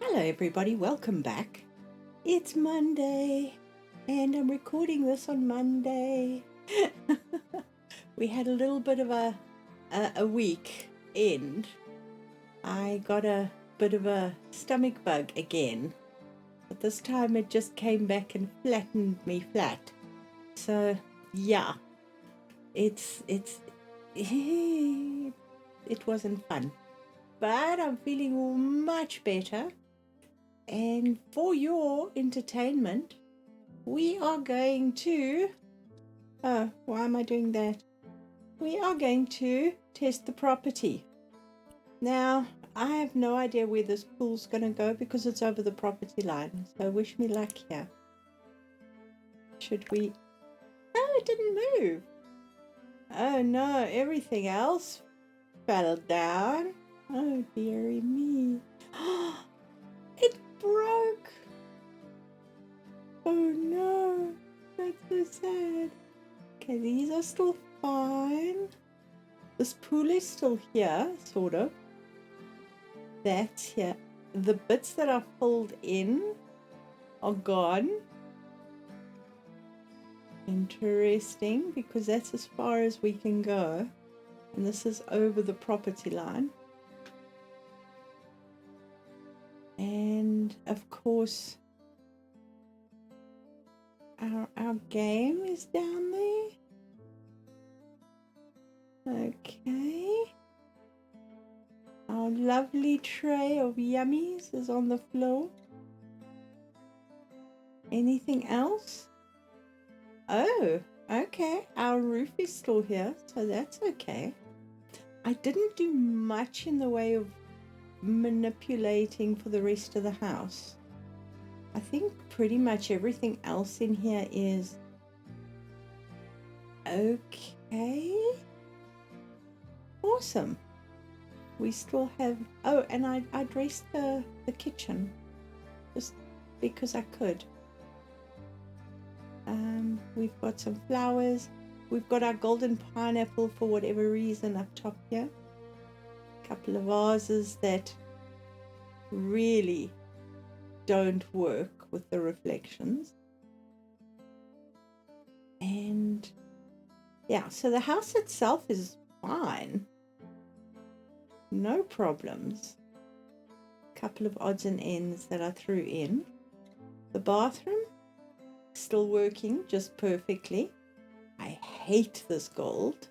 Hello everybody, welcome back. It's Monday and I'm recording this on Monday. We had a little bit of a week end. I got a bit of a stomach bug again, but this time it just came back and flattened me flat. So yeah, it wasn't fun, but I'm feeling much better. And for your entertainment, we are going to... Oh, why am I doing that? We are going to test the property. Now, I have no idea where this pool's going to go because it's over the property line. So wish me luck here. Should we... Oh, it didn't move. Oh no, everything else fell down. Oh, dearie me. It broke. Oh no, that's so sad. Okay, these are still fine. This pool is still here, sort of. That's here. The bits that are filled in are gone. Interesting, because that's as far as we can go. And this is over the property line. And of course, our game is down there. Okay. Our lovely tray of yummies is on the floor. Anything else? Oh, okay. Our roof is still here, so that's okay. I didn't do much in the way of manipulating for the rest of the house. I think pretty much everything else in here is okay. Awesome. We still have... Oh, and I dressed the kitchen just because I could. We've got some flowers. We've got our golden pineapple for whatever reason up top here. A couple of vases that really don't work with the reflections. And yeah, so the house itself is fine. No problems. A couple of odds and ends that I threw in. The bathroom, still working just perfectly. I hate this gold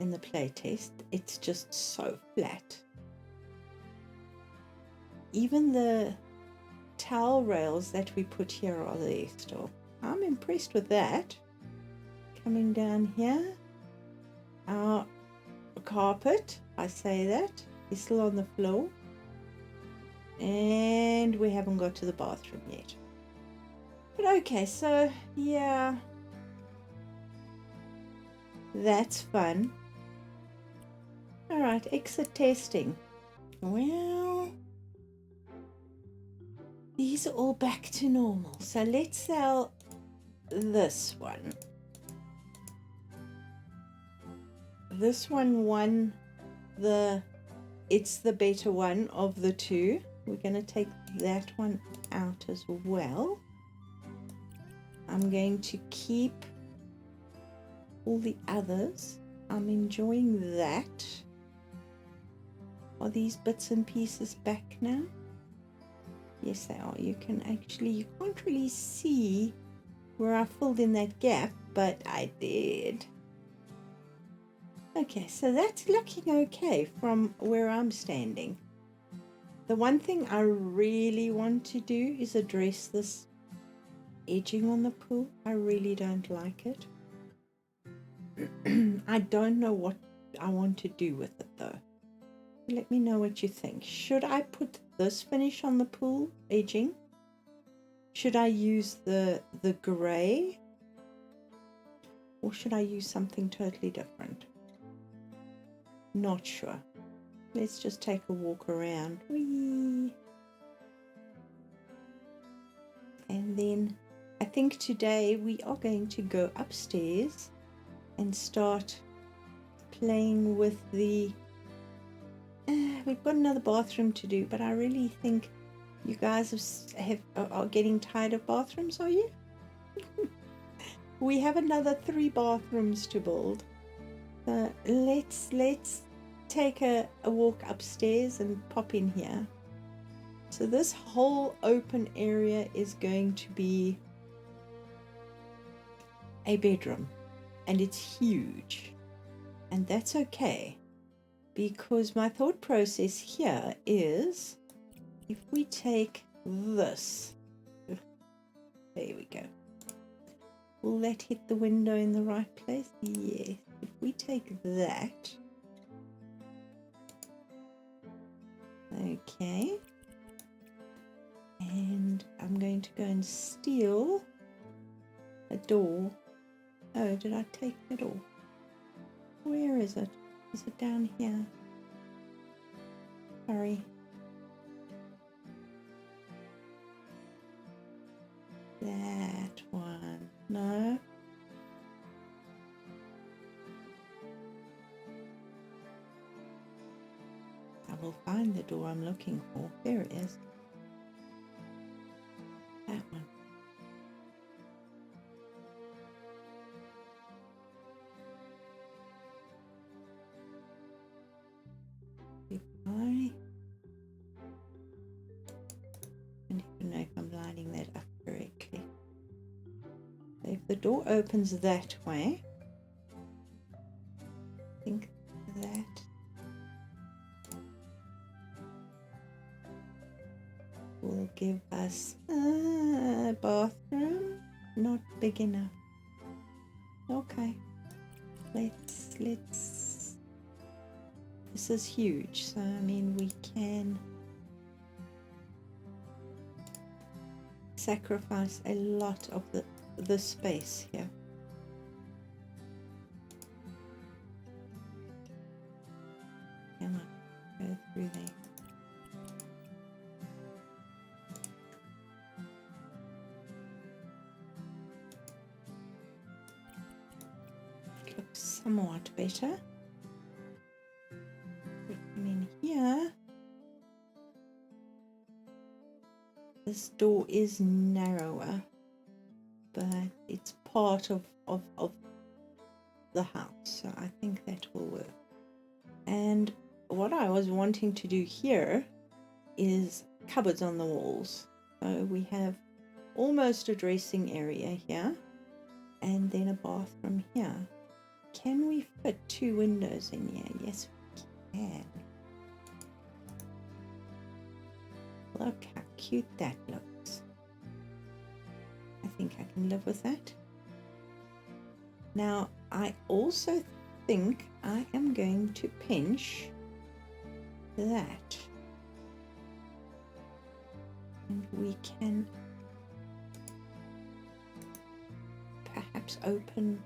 in the playtest. It's just so flat. Even the towel rails that we put here are there still. I'm impressed with that. Coming down here, our carpet, I say that, is still on the floor. And we haven't got to the bathroom yet. But okay, so yeah, that's fun. All right, exit testing. Well, these are all back to normal. So let's sell this one. This one won it's the better one of the two. We're going to take that one out as well. I'm going to keep all the others. I'm enjoying that. Are these bits and pieces back now? Yes, they are. You can't really see where I filled in that gap, but I did. Okay, so that's looking okay from where I'm standing. The one thing I really want to do is address this edging on the pool. I really don't like it. I don't know what I want to do with it though. Let me know what you think. Should I put this finish on the pool edging? Should I use the grey? Or should I use something totally different? Not sure. Let's just take a walk around. Whee! And then I think today we are going to go upstairs and start playing with the we've got another bathroom to do, but I really think you guys are getting tired of bathrooms, are you? We have another 3 bathrooms to build. So let's take a walk upstairs and pop in here. So this whole open area is going to be a bedroom, and it's huge, and that's okay, because my thought process here is, if we take this, there we go, will that hit the window in the right place? Yes. If we take that, okay, and I'm going to go and steal a door. Oh, did I take the door? Where is it? Is it down here? Sorry. That one. No. I will find the door I'm looking for. There it is. That one. I don't even know if I'm lining that up correctly. So if the door opens that way, I think that will give us a bathroom. Not big enough. Okay, let's this is huge, so I mean we can sacrifice a lot of the space here. Come on, go through there. It looks somewhat better. Come in here. This door is narrower, but it's part of the house, so I think that will work. And what I was wanting to do here is cupboards on the walls. So we have almost a dressing area here, and then a bathroom here. Can we fit 2 windows in here? Yes, we can. Look how cute that looks. I think I can live with that. Now, I also think I am going to pinch that. And we can perhaps open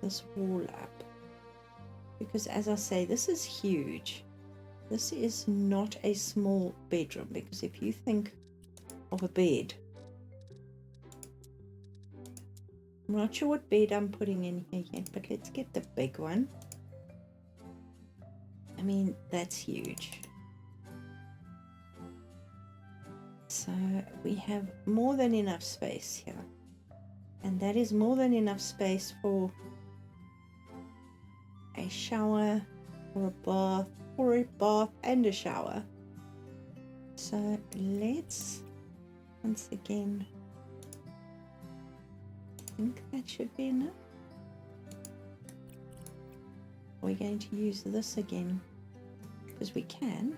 this wall up. Because as I say, this is huge. This is not a small bedroom, because if you think of a bed, I'm not sure what bed I'm putting in here yet, but let's get the big one. I mean, that's huge. So we have more than enough space here. And that is more than enough space for a shower, or a bath and a shower. So let's once again, I think that should be enough. We're going to use this again because we can,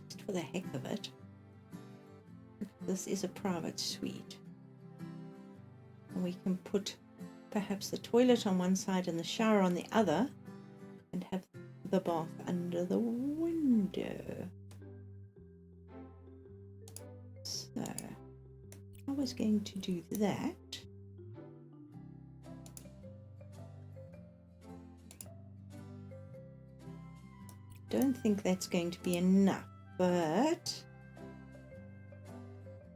just for the heck of it. This is a private suite, and we can put perhaps the toilet on one side and the shower on the other, and have the bath under the window. So I was going to do that. Don't think that's going to be enough, but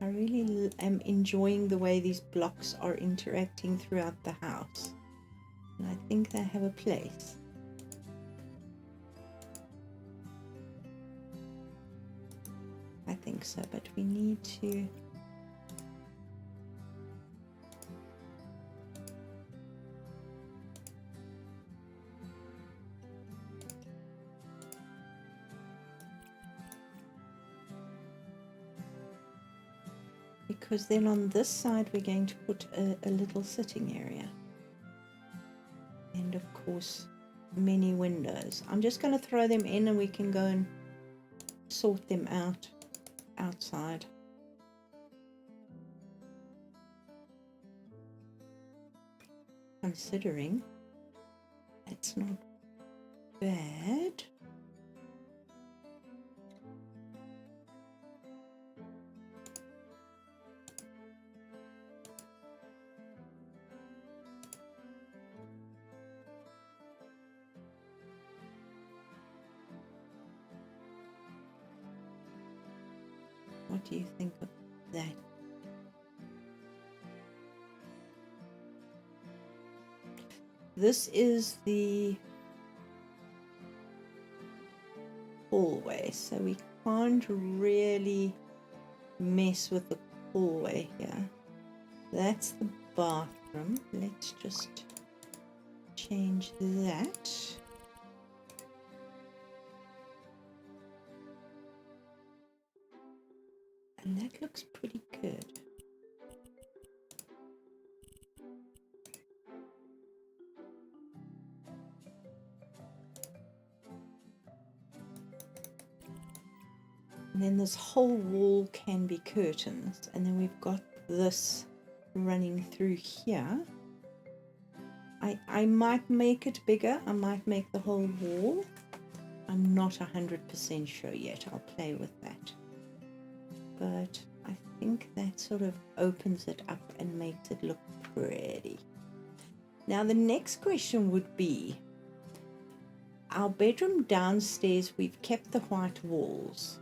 I really am enjoying the way these blocks are interacting throughout the house, and I think they have a place. think so, but we need to... Because then on this side we're going to put a little sitting area. And of course, many windows. I'm just going to throw them in and we can go and sort them out outside. Considering it's not bad. What do you think of that? This is the hallway, so we can't really mess with the hallway here. That's the bathroom. Let's just change that. And that looks pretty good. And then this whole wall can be curtains. And then we've got this running through here. I might make it bigger. I might make the whole wall. I'm not 100% sure yet. I'll play with that. But I think that sort of opens it up and makes it look pretty. Now the next question would be, our bedroom downstairs, we've kept the white walls.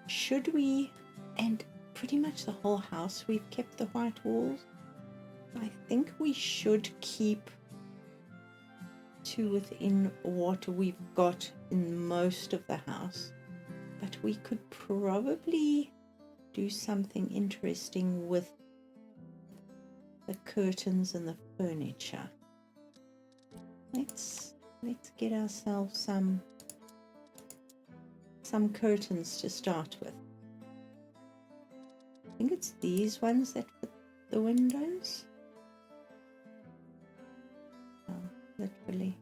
Should we, and pretty much the whole house, we've kept the white walls. I think we should keep to within what we've got in most of the house. But we could probably do something interesting with the curtains and the furniture. Let's get ourselves some curtains to start with. I think it's these ones that fit the windows. Oh, literally.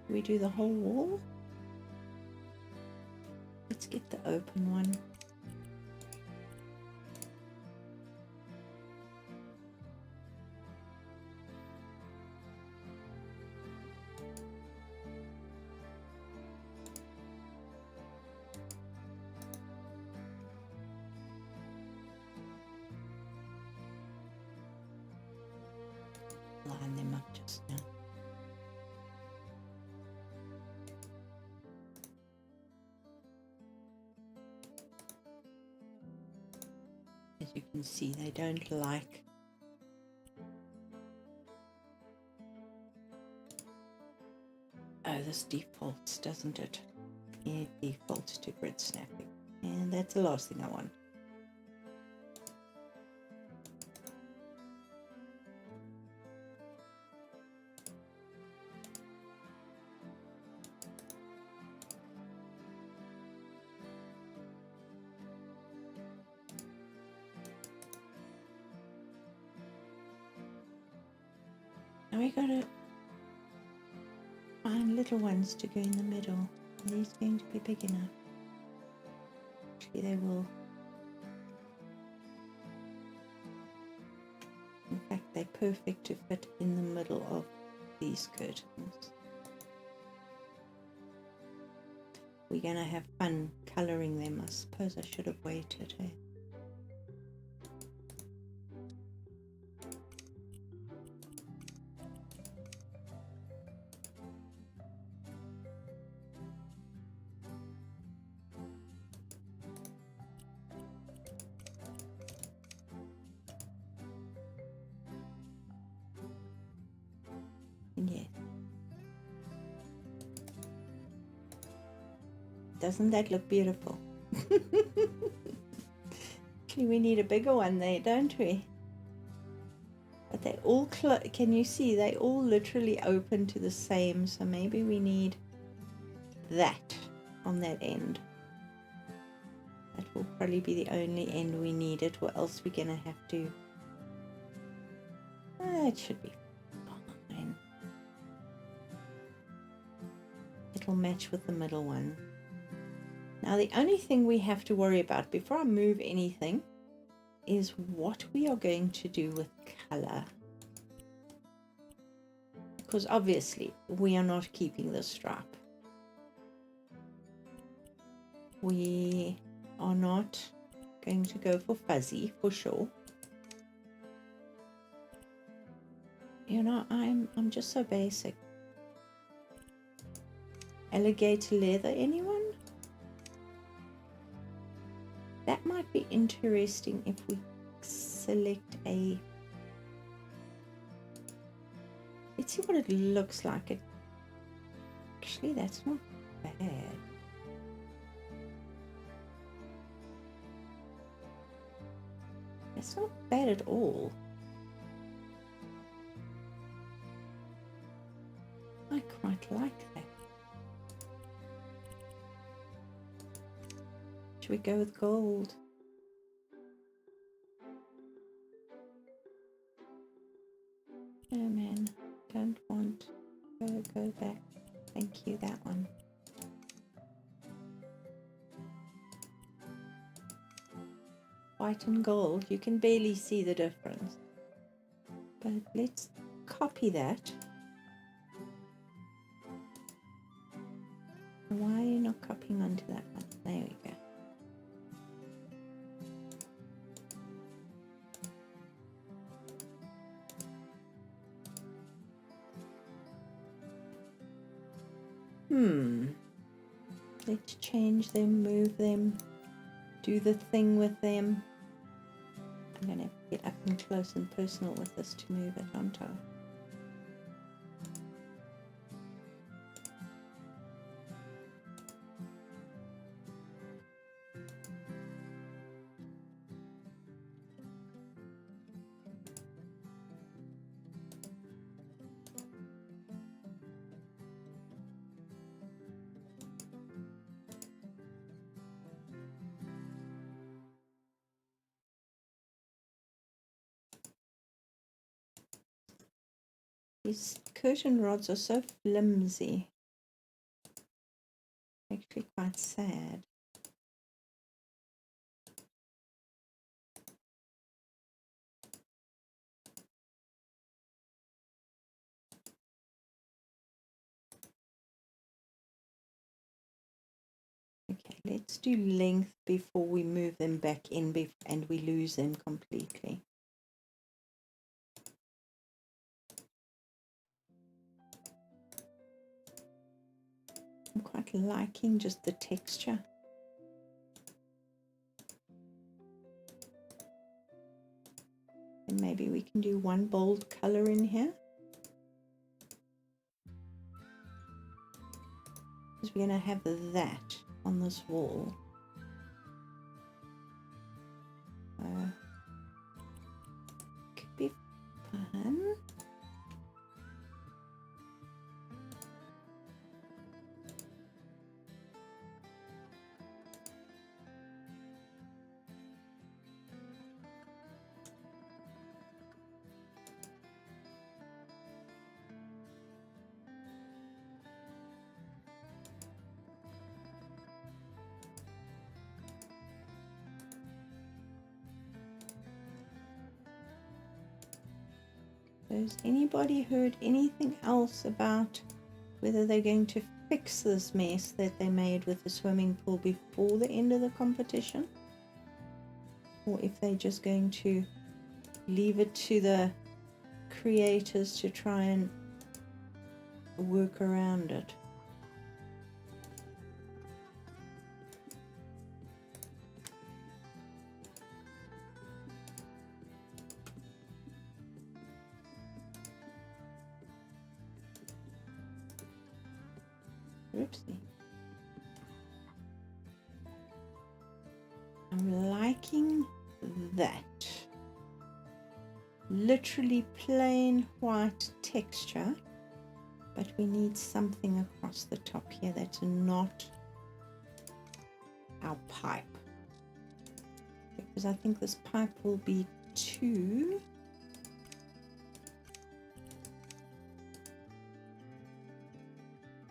We do the whole wall. Let's get the open one. Line them up just now. As you can see, they don't like this defaults, doesn't it? It defaults to grid snapping, and that's the last thing I want. Now we gotta find little ones to go in the middle. Are these going to be big enough? Actually, they will. In fact, they're perfect to fit in the middle of these curtains. We're gonna have fun coloring them. I suppose I should have waited. Eh? Yes. Doesn't that look beautiful? Actually, we need a bigger one there, don't we? But they all, can you see, they all literally open to the same, so maybe we need that on that end. That will probably be the only end we need it, or else we're going to have to... it should be fine. It'll match with the middle one. Now the only thing we have to worry about before I move anything is what we are going to do with color. Because obviously we are not keeping the stripe. We are not going to go for fuzzy for sure. You know, I'm just so basic. Alligator leather, anyone? That might be interesting if we select a... Let's see what it looks like. Actually, that's not bad. It's not bad at all. I quite like that. Should we go with gold? Oh man, don't want. Go back. Thank you, that one. White and gold, you can barely see the difference. But let's copy that. Why are you not copying onto that one? There we go. Let's change them, move them, do the thing with them. I'm going to get up and close and personal with this to move it on top. These curtain rods are so flimsy. Actually quite sad. Okay, let's do length before we move them back in and we lose them completely. I'm quite liking just the texture. And maybe we can do one bold color in here. Because we're going to have that on this wall. Could be fun. Has anybody heard anything else about whether they're going to fix this mess that they made with the swimming pool before the end of the competition? Or if they're just going to leave it to the creators to try and work around it? Oopsie. I'm liking that. Literally plain white texture, but we need something across the top here that's not our pipe, because I think this pipe will be too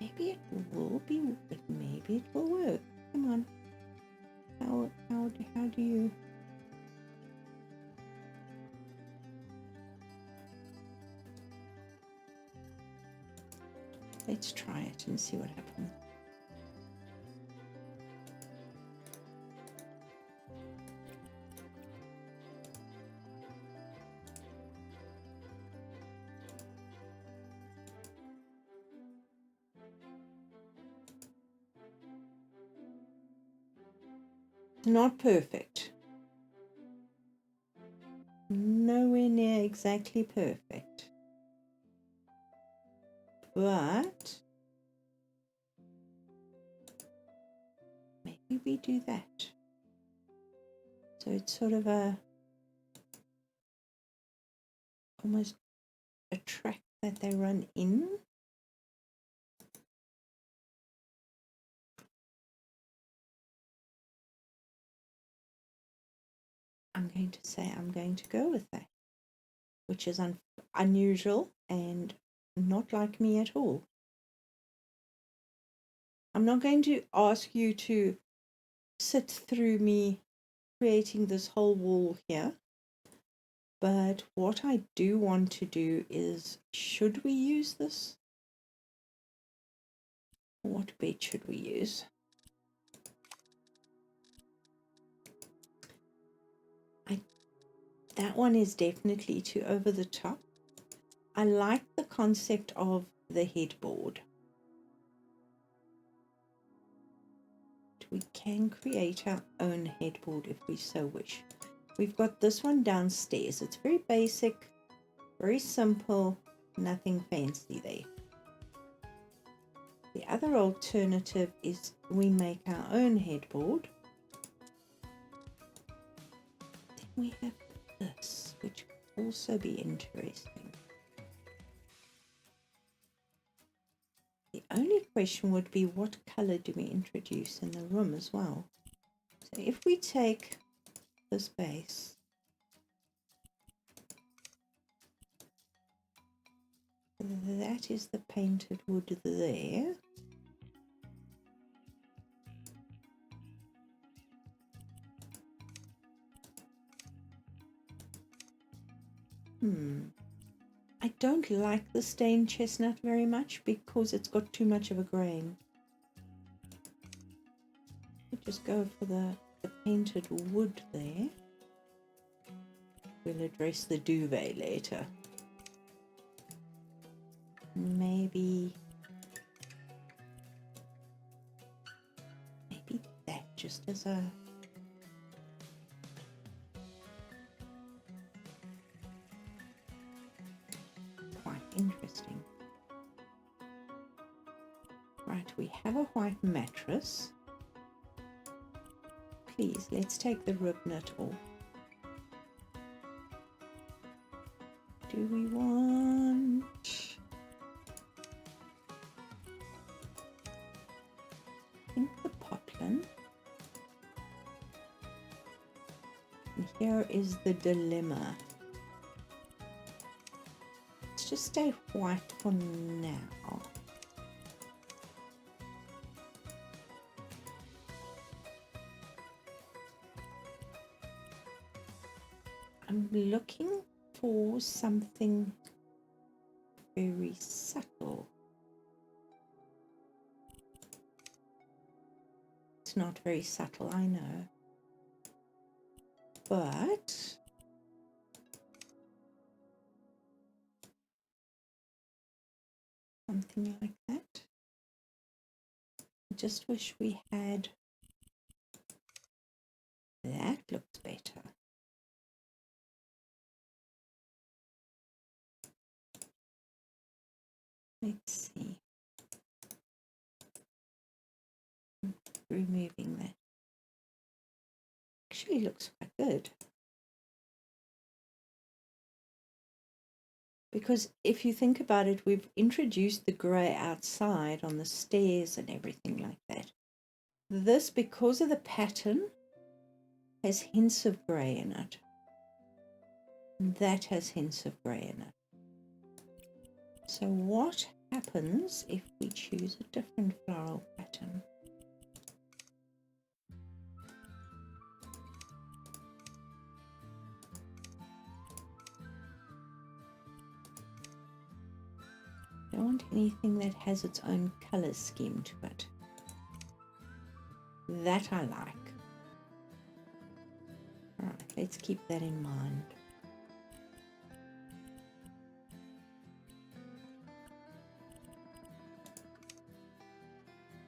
maybe it will be, but maybe it will work. Come on, how do you let's try it and see what happens. Not perfect. Nowhere near exactly perfect. But maybe we do that. So it's sort of a almost a track that they run in. I'm going to say I'm going to go with that, which is unusual and not like me at all. I'm not going to ask you to sit through me creating this whole wall here, but what I do want to do is, should we use this? What bed should we use? That one is definitely too over the top. I like the concept of the headboard. We can create our own headboard if we so wish. We've got this one downstairs. It's very basic, very simple, nothing fancy there. The other alternative is we make our own headboard. Then we have this, which could also be interesting. The only question would be, what color do we introduce in the room as well? So if we take this base, that is the painted wood there. I don't like the stained chestnut very much because it's got too much of a grain. We'll just go for the painted wood there. We'll address the duvet later. Maybe that just as a quite interesting. Right, we have a white mattress. Please, let's take the rib knit off. Do we want... I think the poplin. And here is the dilemma. Let's just stay white for now. I'm looking for something very subtle. It's not very subtle, I know. But something like that. I just wish we had... That looks better. Let's see. Removing that. actually looks quite good. Because if you think about it, we've introduced the grey outside on the stairs and everything like that. This, because of the pattern, has hints of grey in it. And that has hints of grey in it. So what happens if we choose a different floral pattern? I don't want anything that has its own colour scheme to it. That I like. Alright, let's keep that in mind.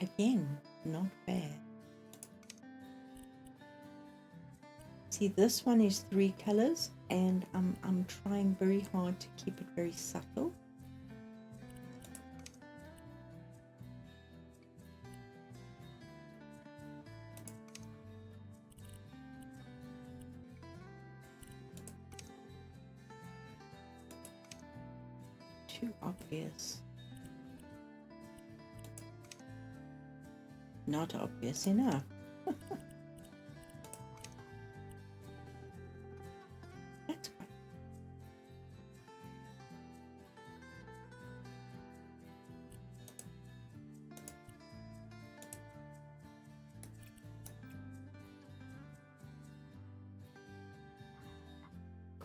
Again, not bad. See, this one is 3 colours, and I'm trying very hard to keep it very subtle. Too obvious. Not obvious enough. That's quite.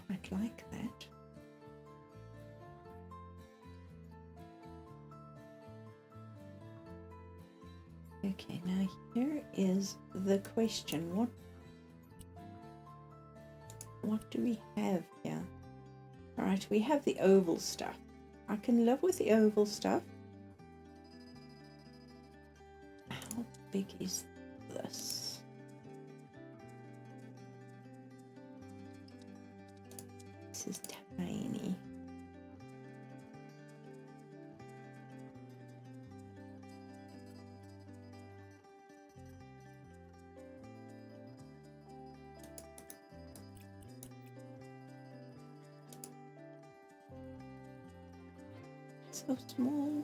Quite like that. Okay, now here is the question. What do we have here? All right, we have the oval stuff. I can live with the oval stuff. How big is this? This is tiny. So small.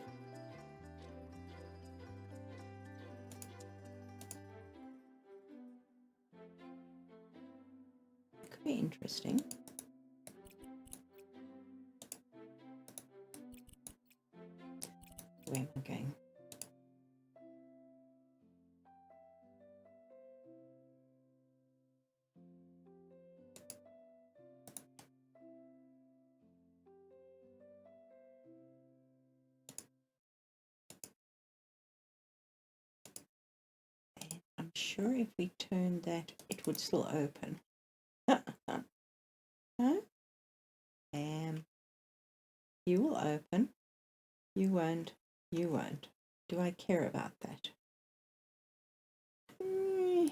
Could be interesting. Where am I going? I'm sure if we turned that, it would still open. No? You will open. You won't. You won't. Do I care about that? All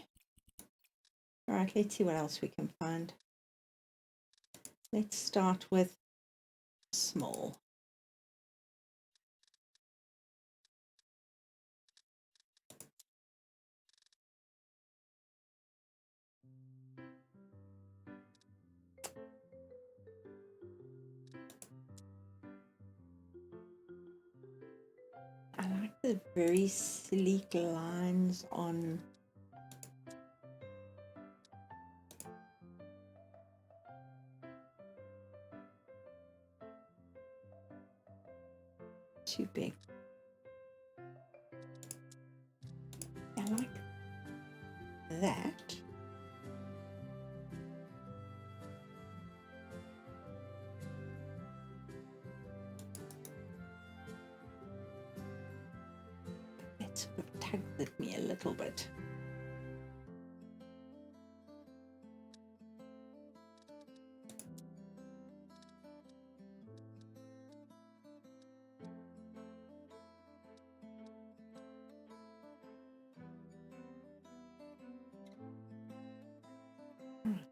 right, let's see what else we can find. Let's start with small. I like the very sleek lines on too big. I like that. That sort of tugged at me a little bit.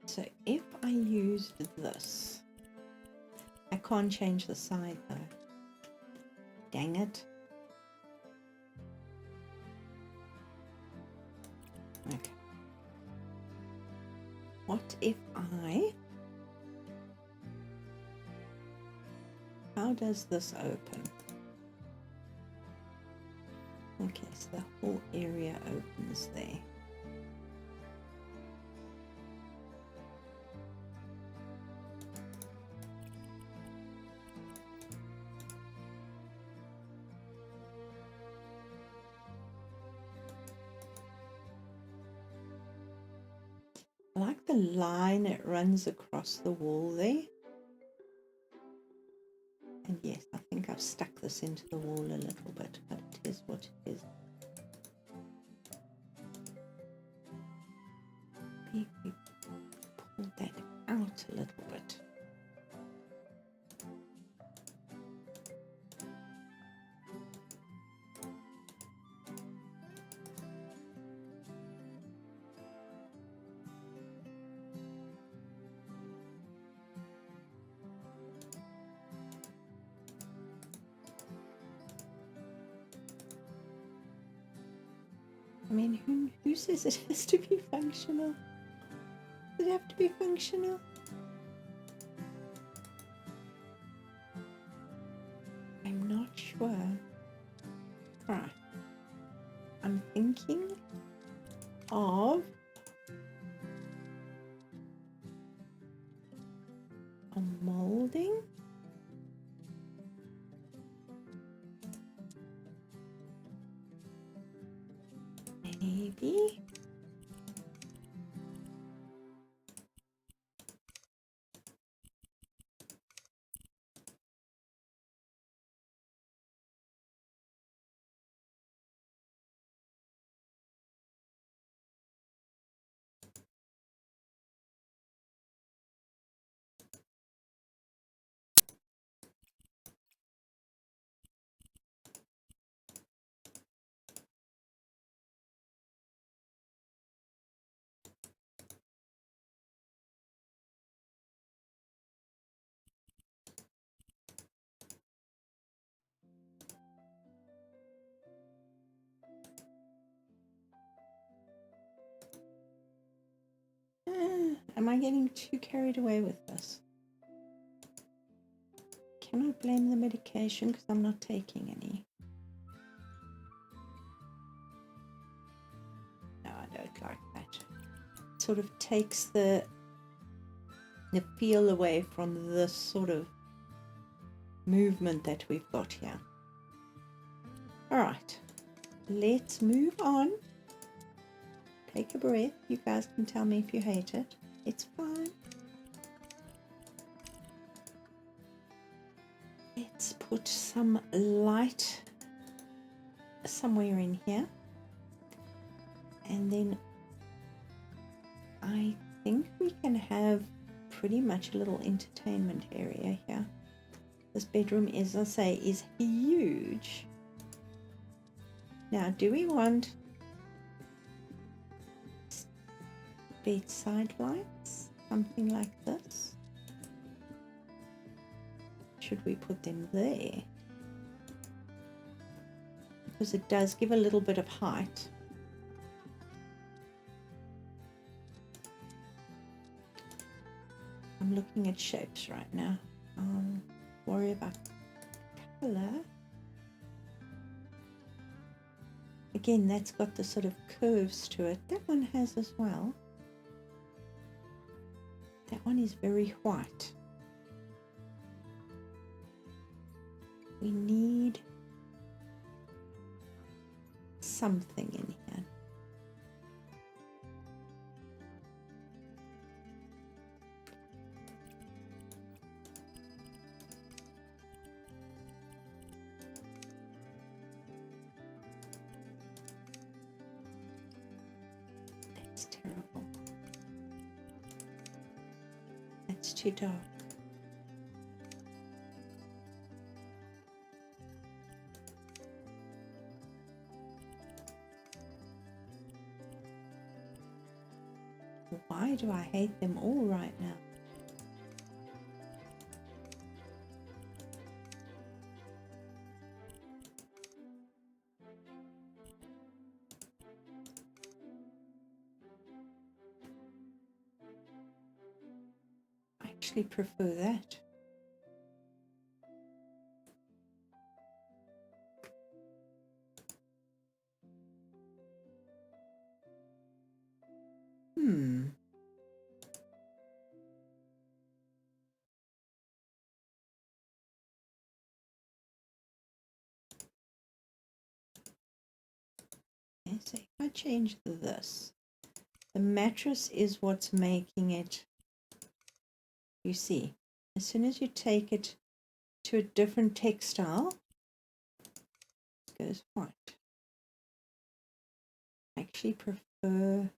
So if I used this, I can't change the side though. Dang it. Okay. what if how does this open? Okay, so the whole area opens there. I like the line it runs across the wall there. And yes, I think I've stuck this into the wall a little bit, but it is what it is. Maybe pull that out a little bit. I mean, who says it has to be functional? Does it have to be functional? I'm not sure. Right. I'm thinking of a molding. Maybe. Am I getting too carried away with this? Can I blame the medication because I'm not taking any? No, I don't like that. It sort of takes the feel away from this sort of movement that we've got here. All right, let's move on. Take a breath. You guys can tell me if you hate it. It's fine. Let's put some light somewhere in here. And then I think we can have pretty much a little entertainment area here. This bedroom, as I say, is huge. Now, do we want bedside lights? Something like this? Should we put them there? Because it does give a little bit of height. I'm looking at shapes right now. Worry about color. Again, that's got the sort of curves to it. That one has as well. That one is very white. We need something in here. That's terrible. That's too dark. Why do I hate them all right now? actually prefer that. Okay, so if I change this, the mattress is what's making it, you see, as soon as you take it to a different textile, it goes white. I actually prefer the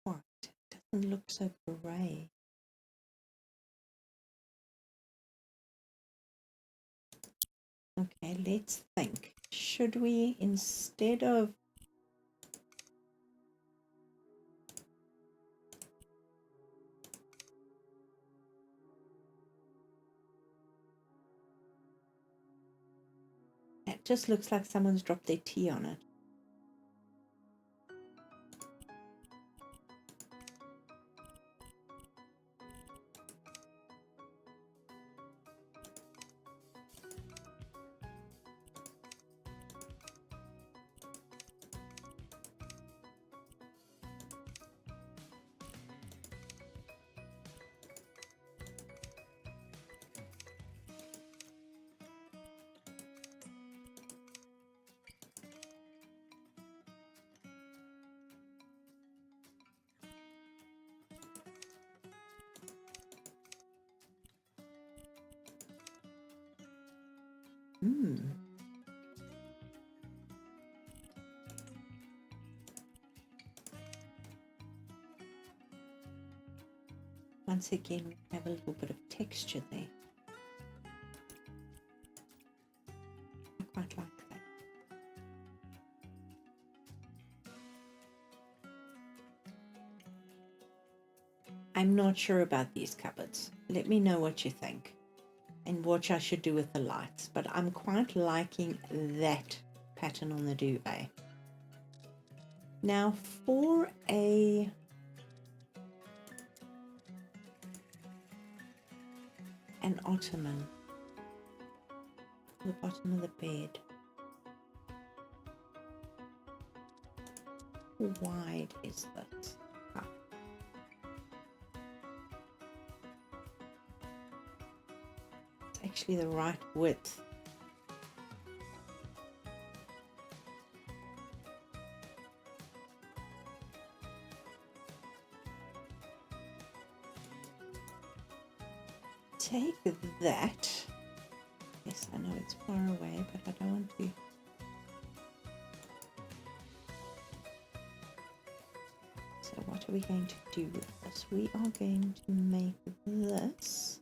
white. It doesn't look so grey. Okay, let's think. Should we, instead of it just looks like someone's dropped their tea on it. Once again, we have a little bit of texture there. I quite like that. I'm not sure about these cupboards. Let me know what you think and what I should do with the lights, but I'm quite liking that pattern on the duvet. Now for an ottoman, the bottom of the bed. How wide is that? Ah. It's actually the right width. Take that. Yes, I know it's far away, but I don't want to. So what are we going to do with this? We are going to make this.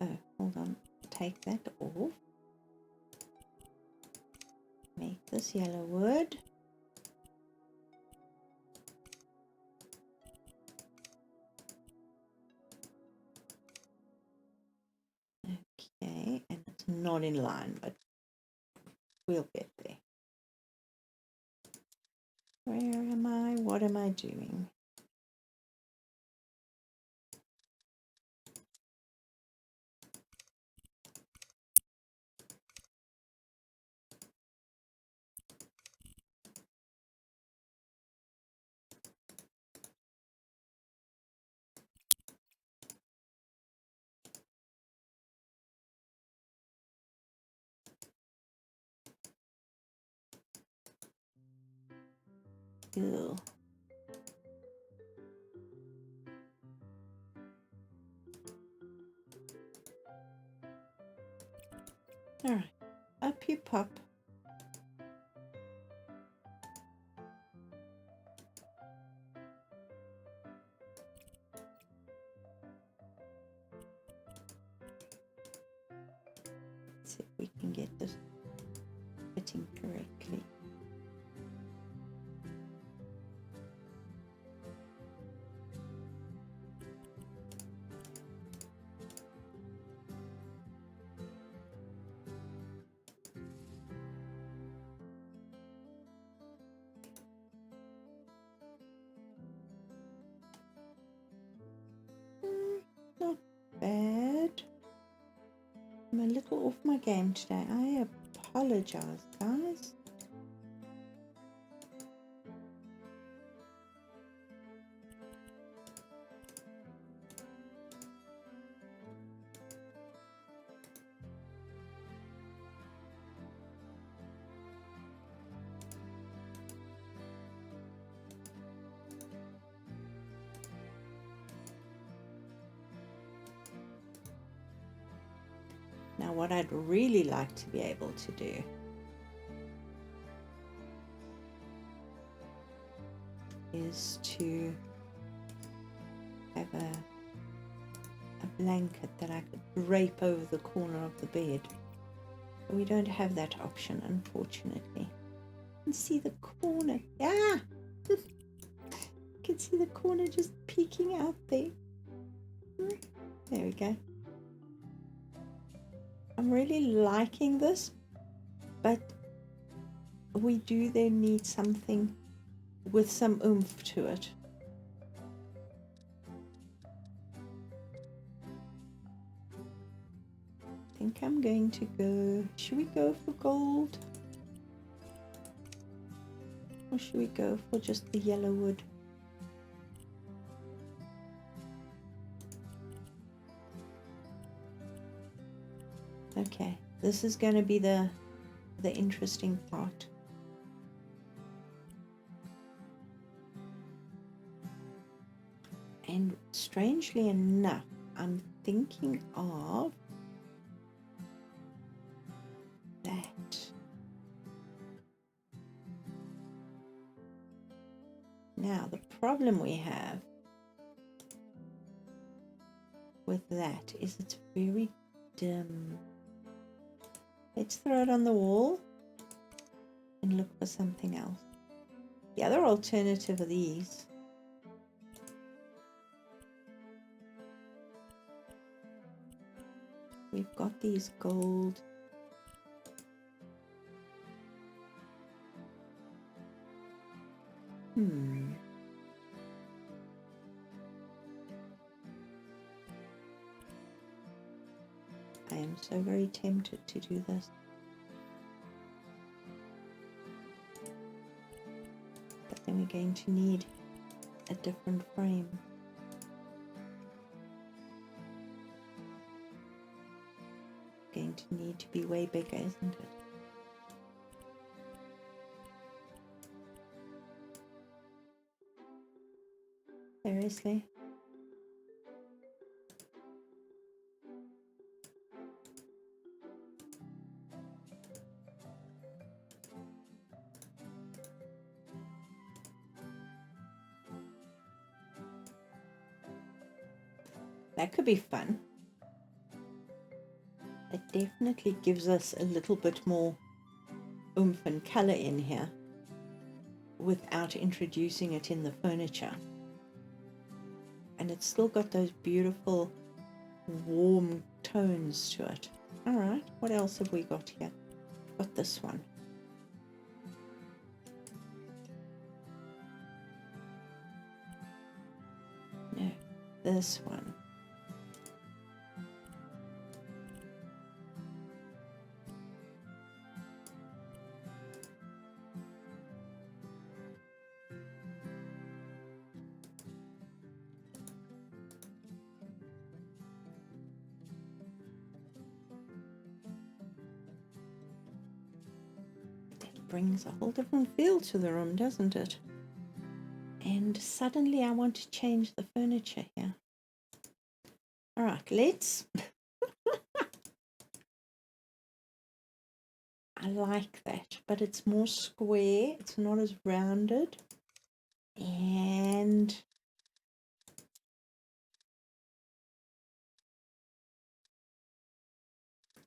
Oh, hold on. Take that off. Make this yellow wood. Okay, and it's not in line, but we'll get there. Where am I? What am I doing? Ew. All right, up you pop. See if we can get this fitting correctly. I'm a little off my game today. I apologize, guys. Now, what I'd really like to be able to do is to have a blanket that I could drape over the corner of the bed. But we don't have that option, unfortunately. You can see the corner. Ah! You can see the corner just peeking out there. There we go. I'm really liking this, but we do then need something with some oomph to it. I think I'm going to go, should we go for gold? Or should we go for just the yellow wood? Okay, this is going to be the interesting part. And strangely enough, I'm thinking of that. Now, the problem we have with that is it's very dim. Let's throw it on the wall and look for something else. The other alternative are these. We've got these gold. I am so very tempted to do this. But then we're going to need a different frame. Going to need to be way bigger, isn't it? Seriously? That could be fun. It definitely gives us a little bit more oomph and color in here without introducing it in the furniture. And it's still got those beautiful warm tones to it. All right, what else have we got here? We've got this one. No, this one. Brings a whole different feel to the room, doesn't it? And suddenly I want to change the furniture here. All right, let's. I like that, but it's more square. It's not as rounded. And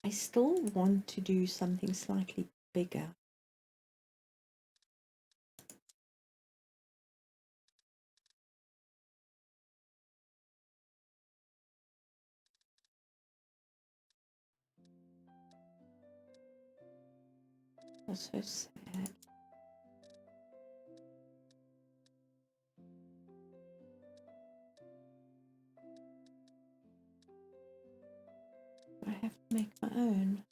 I still want to do something slightly bigger. That's so sad. I have to make my own.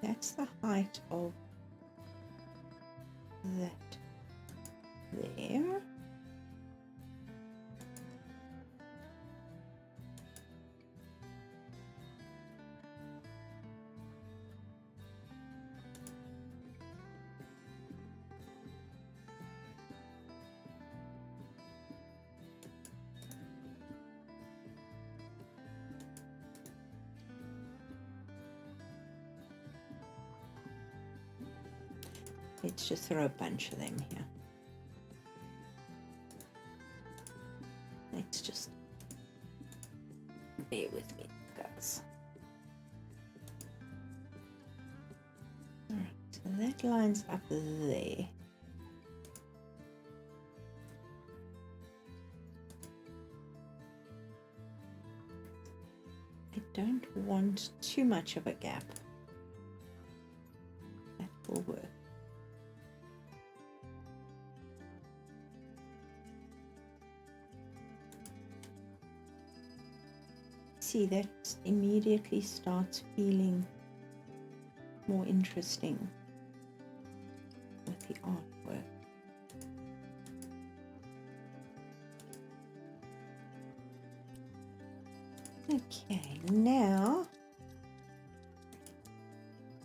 That's the height of that there. Let's just throw a bunch of them here. Let's just bear with me, guys. Alright, so that lines up there. I don't want too much of a gap. That will work. See, that immediately starts feeling more interesting with the artwork. Okay, now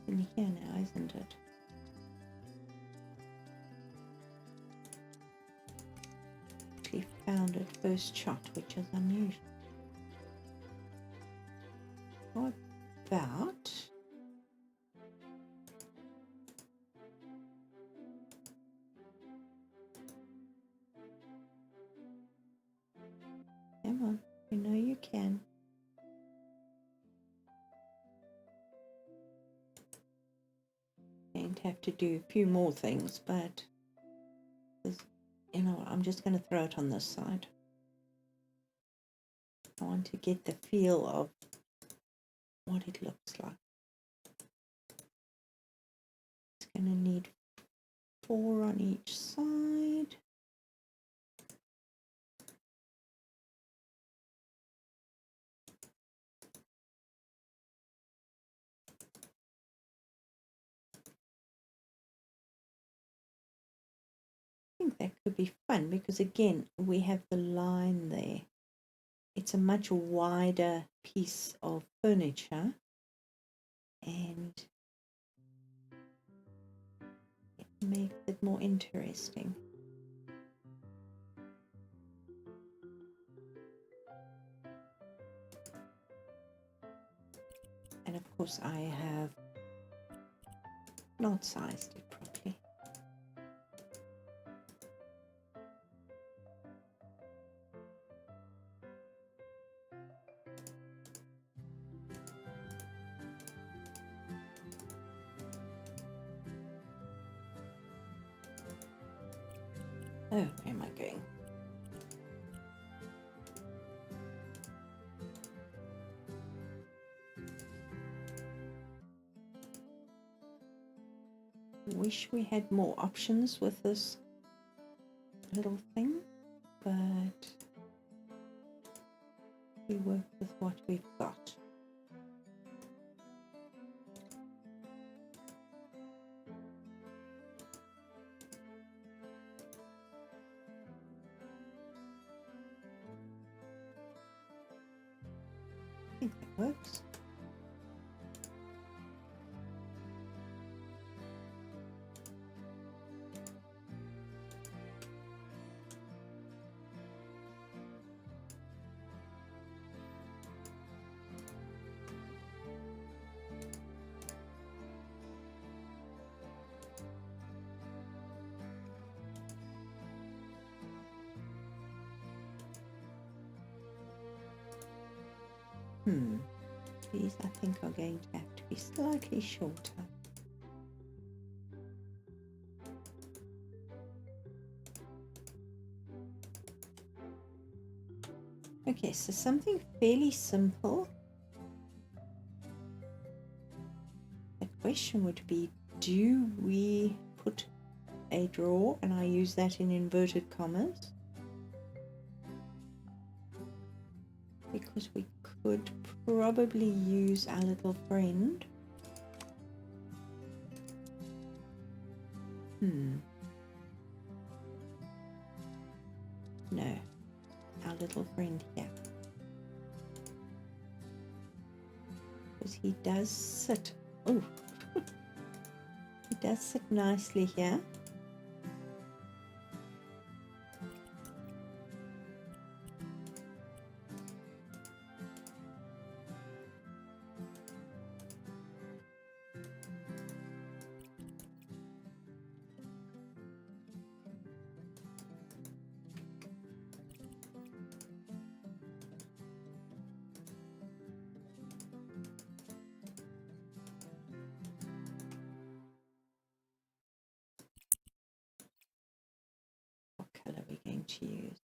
in here now, isn't it? Actually found it first shot, which is unusual. What about come on, you know you can. Going to have to do a few more things, but you know what, I'm just going to throw it on this side. I want to get the feel of what it looks like. It's going to need 4 on each side. I think that could be fun because again we have the line there. It's a much wider piece of furniture and it makes it more interesting. And of course I have not sized it properly. Oh, where am I going? Wish we had more options with this little thing, but we work with what we've got. I think that works. These I think are going to have to be slightly shorter. Okay, so something fairly simple. The question would be, do we put a drawer, and I use that in inverted commas, because we could probably use our little friend. No, our little friend here, because he does sit, oh, he does sit nicely here. What color are we going to use?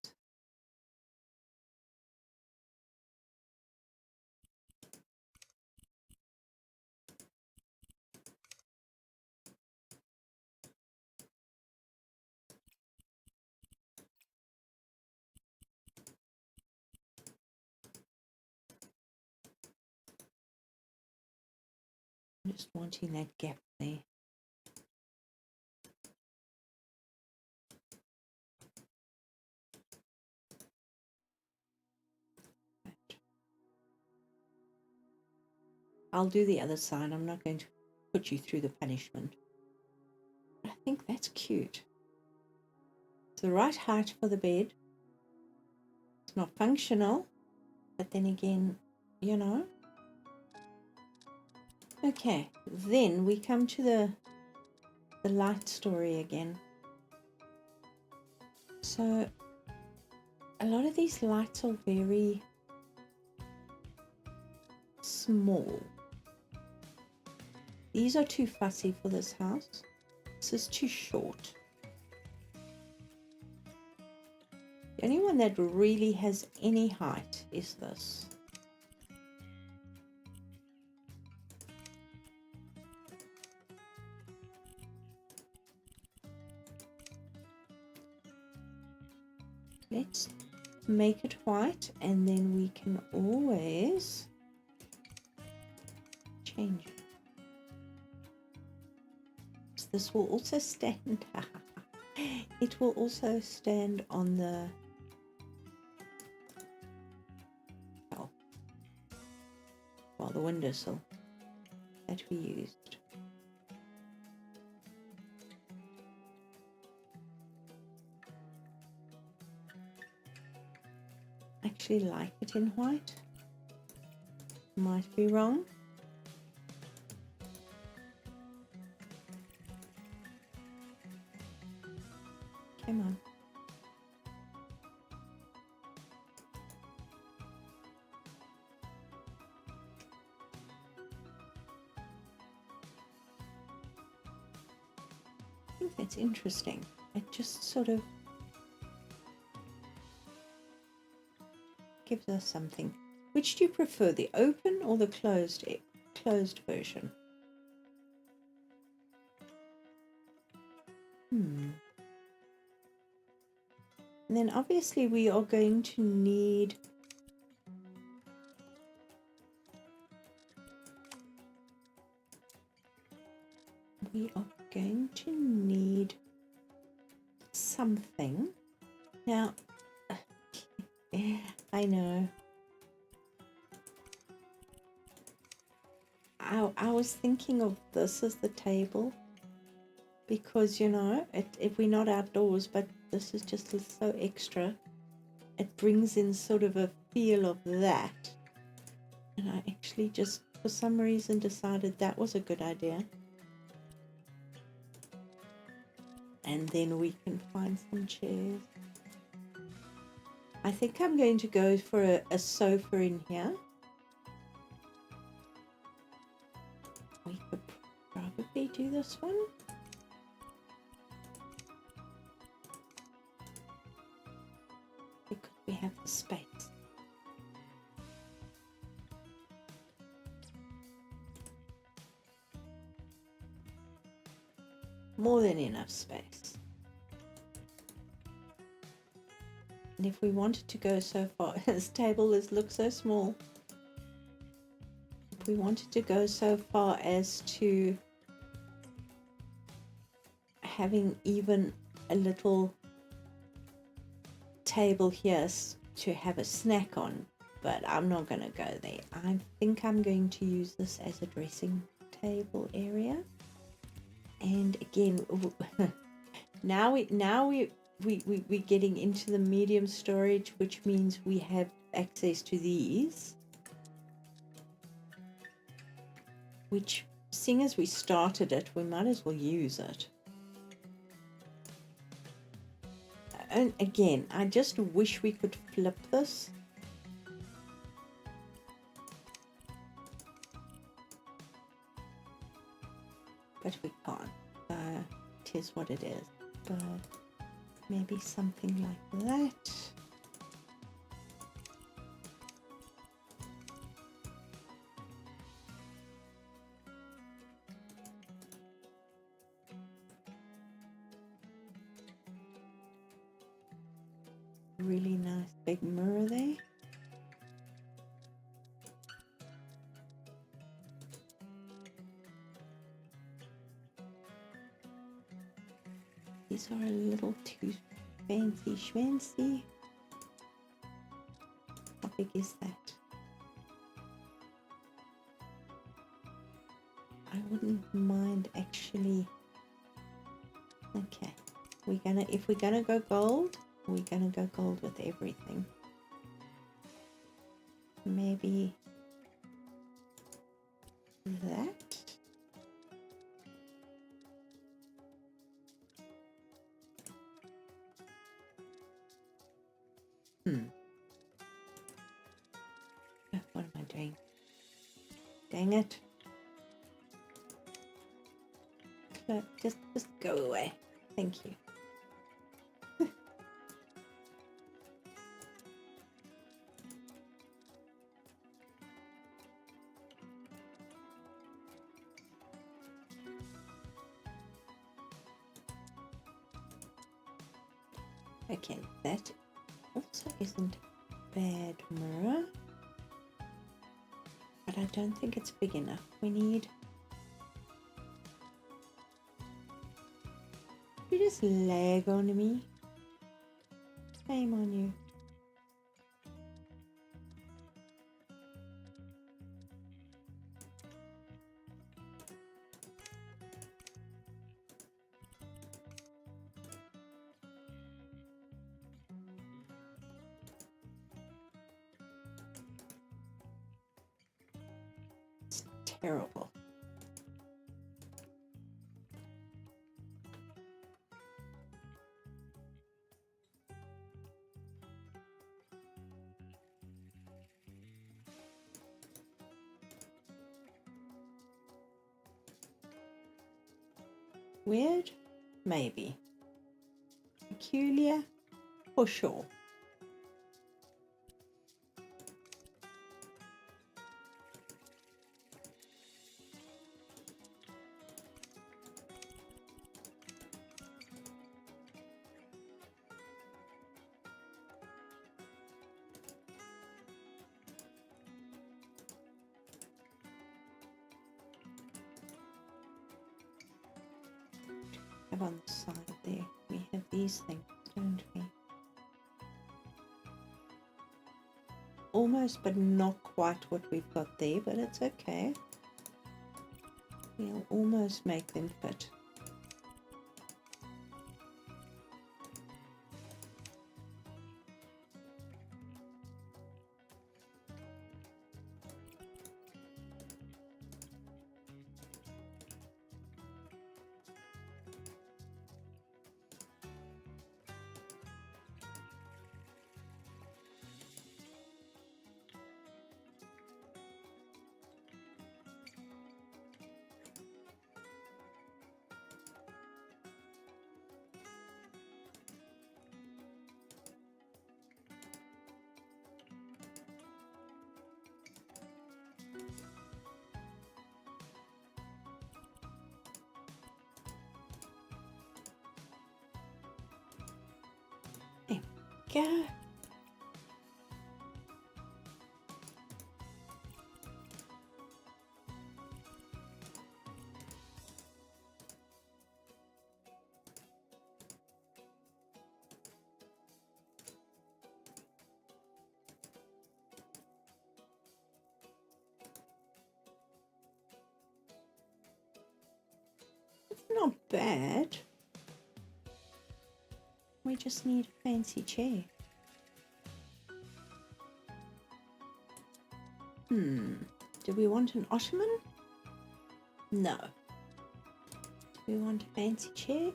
I'm just wanting that gap there. I'll do the other side. I'm not going to put you through the punishment. But I think that's cute. It's the right height for the bed. It's not functional, but then again, you know. Okay, then we come to the light story again. So a lot of these lights are very small. These are too fussy for this house. This is too short. The only one that really has any height is this. Let's make it white, and then we can always change it. So this will also stand, it will also stand on the, well, the windowsill that we used. I actually like it in white. Might be wrong. Come on. I think that's interesting. It just sort of gives us something. Which do you prefer, the open or the closed version? And then obviously we are going to need something. Now, I know. I was thinking of this as the table, because, you know, if we're not outdoors, but this is just so extra. It brings in sort of a feel of that. And I actually just, for some reason, decided that was a good idea. And then we can find some chairs. I think I'm going to go for a sofa in here. we could probably do this one. Because we have the space. More than enough space. And if we wanted to go so far, this table looks so small. If we wanted to go so far as to having even a little table here to have a snack on, but I'm not going to go there. I think I'm going to use this as a dressing table area. And again, now we're getting into the medium storage, which means we have access to these. Which, seeing as we started it, we might as well use it. And again, I just wish we could flip this. But we can't. It is what it is. But maybe something like that. Really nice big mirror there. These are a little too fancy schmancy. How big is that? I wouldn't mind actually. Okay, if we're gonna go gold, we're gonna go gold with everything. Maybe that. What am I doing? Dang it. Just go away. Thank you. Okay, that also isn't a bad mirror. But I don't think it's big enough. We need... You just lag on me. Shame on you. It's terrible. Weird? Maybe. Peculiar? For sure. On the side there, we have these things, don't we? Almost, but not quite what we've got there, but it's okay. We'll almost make them fit. There we go. Not bad. We just need a fancy chair. Do we want an ottoman? No. Do we want a fancy chair?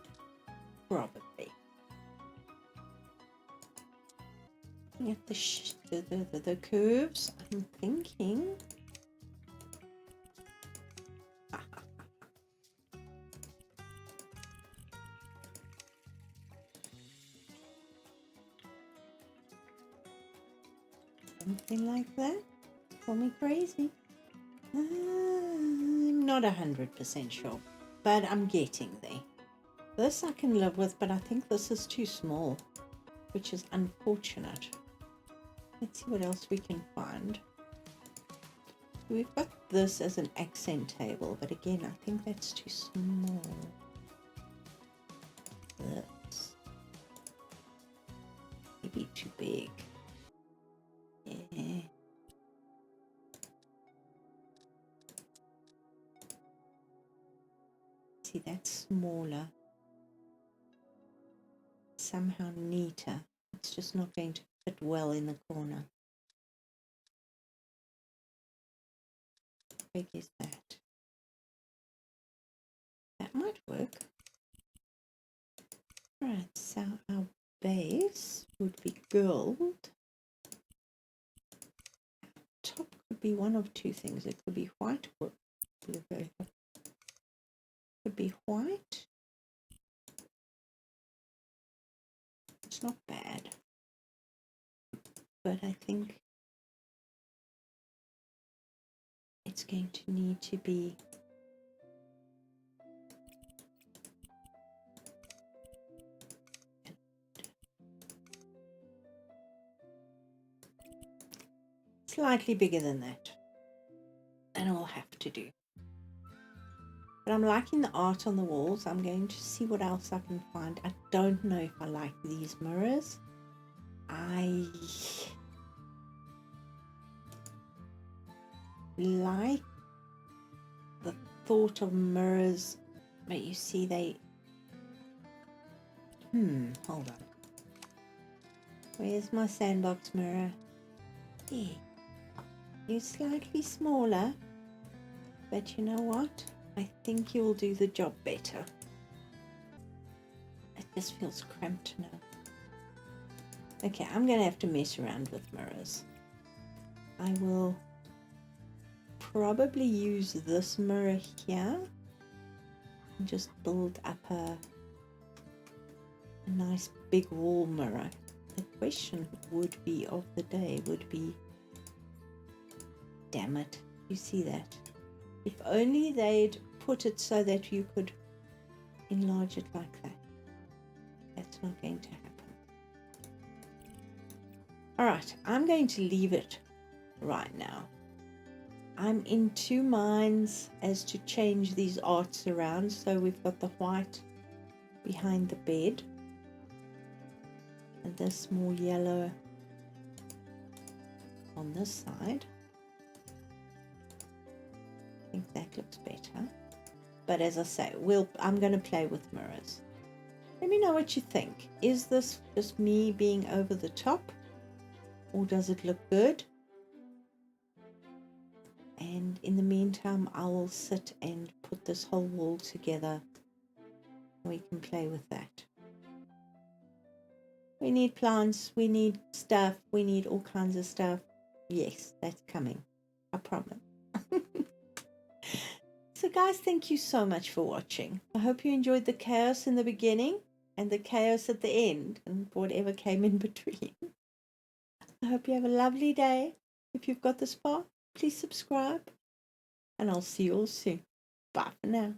Probably. Looking at the curves, I'm thinking. Something like that. Call me crazy. I'm not 100% sure, but I'm getting there. This I can live with, but I think this is too small, which is unfortunate. Let's see what else we can find. We've got this as an accent table, but again, I think that's too small. This. Maybe too big. Yeah. See, that's smaller. Somehow neater. It's just not going to fit well in the corner. How big is that? That might work. Right, so our base would be gold. Top could be one of two things. It could be white or it could be white. It's not bad, but I think it's going to need to be slightly bigger than that, and I'll have to do. But I'm liking the art on the walls. I'm going to see what else I can find. I don't know if I like these mirrors. I like the thought of mirrors, but you see they... hold on. Where's my sandbox mirror? There. You're slightly smaller, but you know what? I think you'll do the job better. It just feels cramped now. Okay, I'm going to have to mess around with mirrors. I will probably use this mirror here and just build up a nice big wall mirror. The question would be of the day would be, damn it, you see that? If only they'd put it so that you could enlarge it like that. That's not going to happen. Alright, I'm going to leave it right now. I'm in two minds as to change these arts around. So we've got the white behind the bed and this more yellow on this side. I think that looks better. But as I say, I'm going to play with mirrors. Let me know what you think. Is this just me being over the top? Or does it look good? And in the meantime, I will sit and put this whole wall together. We can play with that. We need plants, we need stuff, we need all kinds of stuff. Yes, that's coming. I promise. So guys, thank you so much for watching. I hope you enjoyed the chaos in the beginning and the chaos at the end and whatever came in between. I hope you have a lovely day. If you've got this far, please subscribe, and I'll see you all soon. Bye for now.